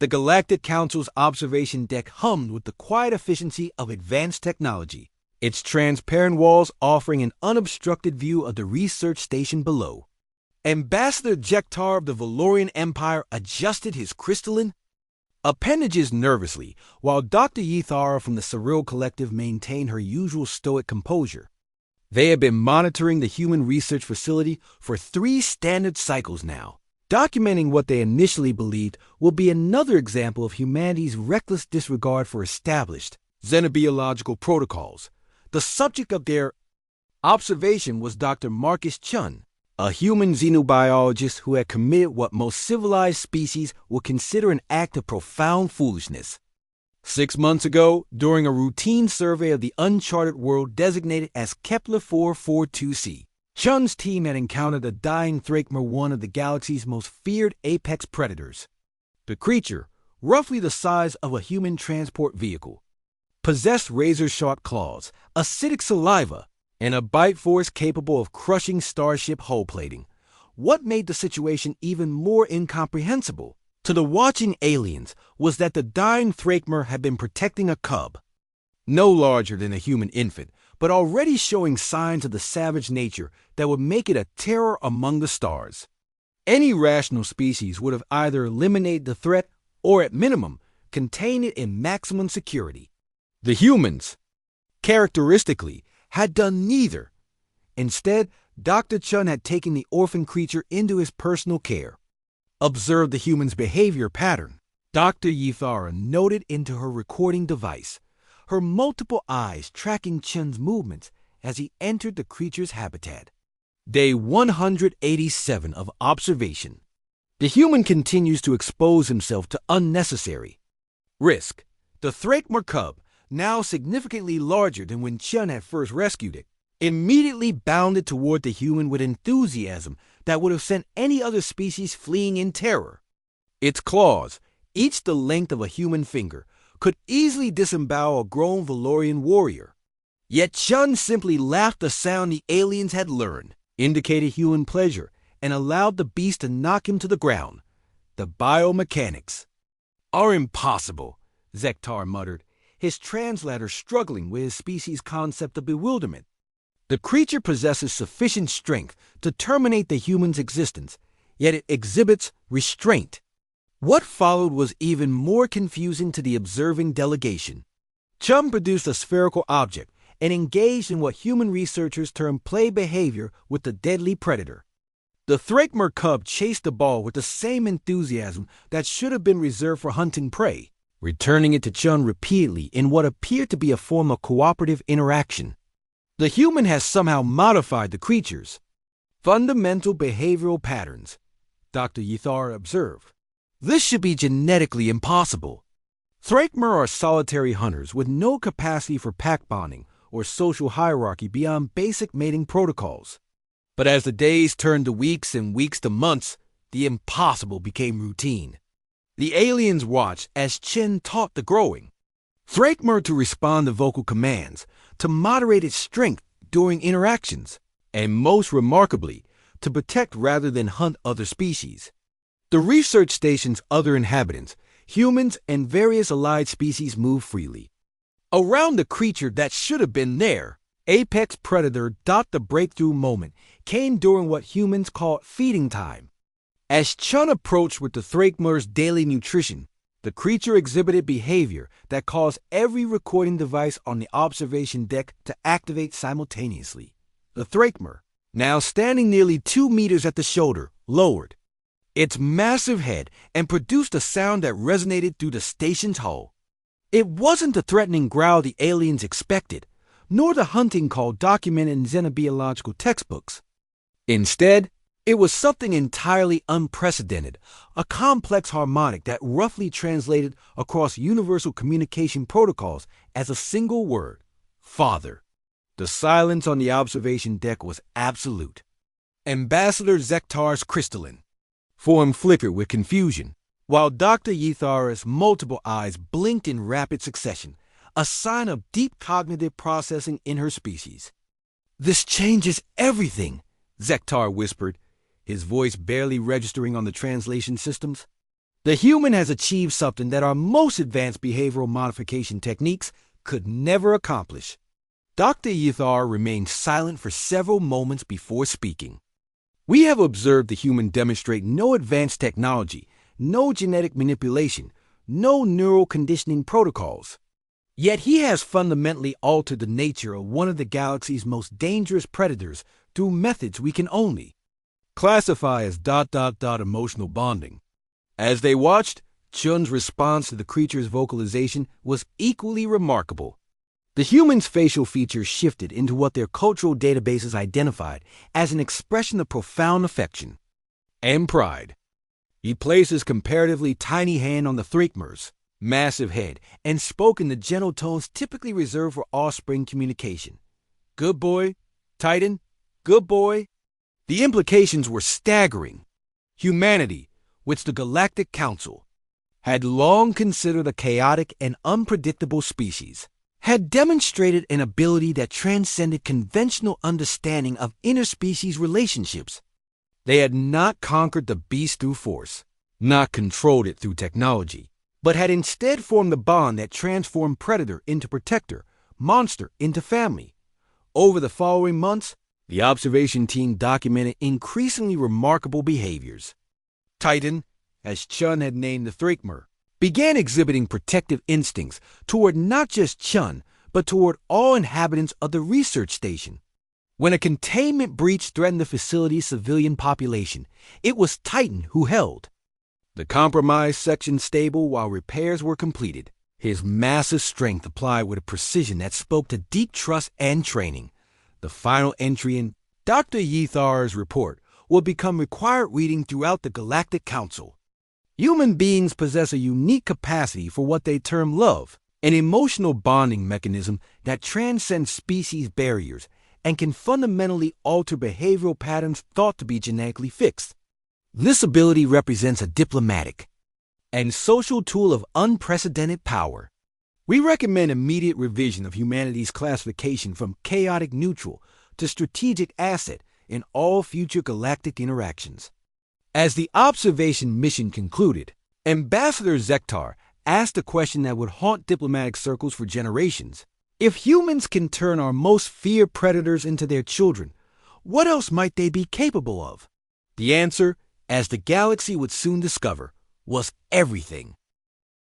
The Galactic Council's observation deck hummed with the quiet efficiency of advanced technology, its transparent walls offering an unobstructed view of the research station below. Ambassador Jektar of the Valorian Empire adjusted his crystalline appendages nervously, while Dr. Yithara from the Surreal Collective maintained her usual stoic composure. They had been monitoring the human research facility for 3 standard cycles now, documenting what they initially believed will be another example of humanity's reckless disregard for established xenobiological protocols. The subject of their observation was Dr. Marcus Chun, a human xenobiologist who had committed what most civilized species would consider an act of profound foolishness. 6 months ago, during a routine survey of the uncharted world designated as Kepler 442c, Chun's team had encountered a dying Thrakmer, one of the galaxy's most feared apex predators. The creature, roughly the size of a human transport vehicle, possessed razor-sharp claws, acidic saliva, and a bite force capable of crushing starship hull plating. What made the situation even more incomprehensible to the watching aliens was that the dying Thrakmer had been protecting a cub, no larger than a human infant, but already showing signs of the savage nature that would make it a terror among the stars. Any rational species would have either eliminated the threat or, at minimum, contained it in maximum security. The humans, characteristically, had done neither. Instead, Dr. Chun had taken the orphan creature into his personal care. Observed the human's behavior pattern. Dr. Yithara noted into her recording device, her multiple eyes tracking Chun's movements as he entered the creature's habitat. Day 187 of observation. The human continues to expose himself to unnecessary risk. The Thrakmer cub, now significantly larger than when Chun had first rescued it, immediately bounded toward the human with enthusiasm that would have sent any other species fleeing in terror. Its claws, each the length of a human finger, could easily disembowel a grown Valorian warrior. Yet Chun simply laughed the sound the aliens had learned, indicated human pleasure, and allowed the beast to knock him to the ground. The biomechanics are impossible, Jektar muttered, his translator struggling with his species' concept of bewilderment. The creature possesses sufficient strength to terminate the human's existence, yet it exhibits restraint. What followed was even more confusing to the observing delegation. Chun produced a spherical object and engaged in what human researchers term play behavior with the deadly predator. The Thrakmer cub chased the ball with the same enthusiasm that should have been reserved for hunting prey, returning it to Chun repeatedly in what appeared to be a form of cooperative interaction. The human has somehow modified the creature's fundamental behavioral patterns, Dr. Yithara observed. This should be genetically impossible. Thrakmer are solitary hunters with no capacity for pack bonding or social hierarchy beyond basic mating protocols. But as the days turned to weeks and weeks to months, the impossible became routine. The aliens watched as Chen taught the growing Thrakmer to respond to vocal commands, to moderate its strength during interactions, and most remarkably, to protect rather than hunt other species. The research station's other inhabitants, humans and various allied species, moved freely around the creature that should have been there. Apex predator. The breakthrough moment came during what humans call feeding time. As Chun approached with the Thrakmer's daily nutrition, the creature exhibited behavior that caused every recording device on the observation deck to activate simultaneously. The Thrakmer, now standing nearly 2 meters at the shoulder, lowered its massive head and produced a sound that resonated through the station's hull. It wasn't the threatening growl the aliens expected, nor the hunting call documented in xenobiological textbooks. Instead, it was something entirely unprecedented, a complex harmonic that roughly translated across universal communication protocols as a single word: Father. The silence on the observation deck was absolute. Ambassador Jektar's crystalline form flickered with confusion, while Dr. Yithara's multiple eyes blinked in rapid succession, a sign of deep cognitive processing in her species. "This changes everything," Jektar whispered, his voice barely registering on the translation systems. The human has achieved something that our most advanced behavioral modification techniques could never accomplish. Dr. Yithar remained silent for several moments before speaking. We have observed the human demonstrate no advanced technology, no genetic manipulation, no neural conditioning protocols. Yet he has fundamentally altered the nature of one of the galaxy's most dangerous predators through methods we can only classify as ... emotional bonding. As they watched, Chun's response to the creature's vocalization was equally remarkable. The human's facial features shifted into what their cultural databases identified as an expression of profound affection and pride. He placed his comparatively tiny hand on the Threakmer's massive head and spoke in the gentle tones typically reserved for offspring communication. "Good boy, Titan, good boy." The implications were staggering. Humanity, which the Galactic Council had long considered a chaotic and unpredictable species, had demonstrated an ability that transcended conventional understanding of interspecies relationships. They had not conquered the beast through force, not controlled it through technology, but had instead formed the bond that transformed predator into protector, monster into family. Over the following months, the observation team documented increasingly remarkable behaviors. Titan, as Chun had named the Threakmer, began exhibiting protective instincts toward not just Chun, but toward all inhabitants of the research station. When a containment breach threatened the facility's civilian population, it was Titan who held the compromised section stable while repairs were completed. His massive strength applied with a precision that spoke to deep trust and training. The final entry in Dr. Yithar's report will become required reading throughout the Galactic Council. Human beings possess a unique capacity for what they term love, an emotional bonding mechanism that transcends species barriers and can fundamentally alter behavioral patterns thought to be genetically fixed. This ability represents a diplomatic and social tool of unprecedented power. We recommend immediate revision of humanity's classification from chaotic neutral to strategic asset in all future galactic interactions. As the observation mission concluded, Ambassador Zektar asked a question that would haunt diplomatic circles for generations. If humans can turn our most feared predators into their children, what else might they be capable of? The answer, as the galaxy would soon discover, was everything.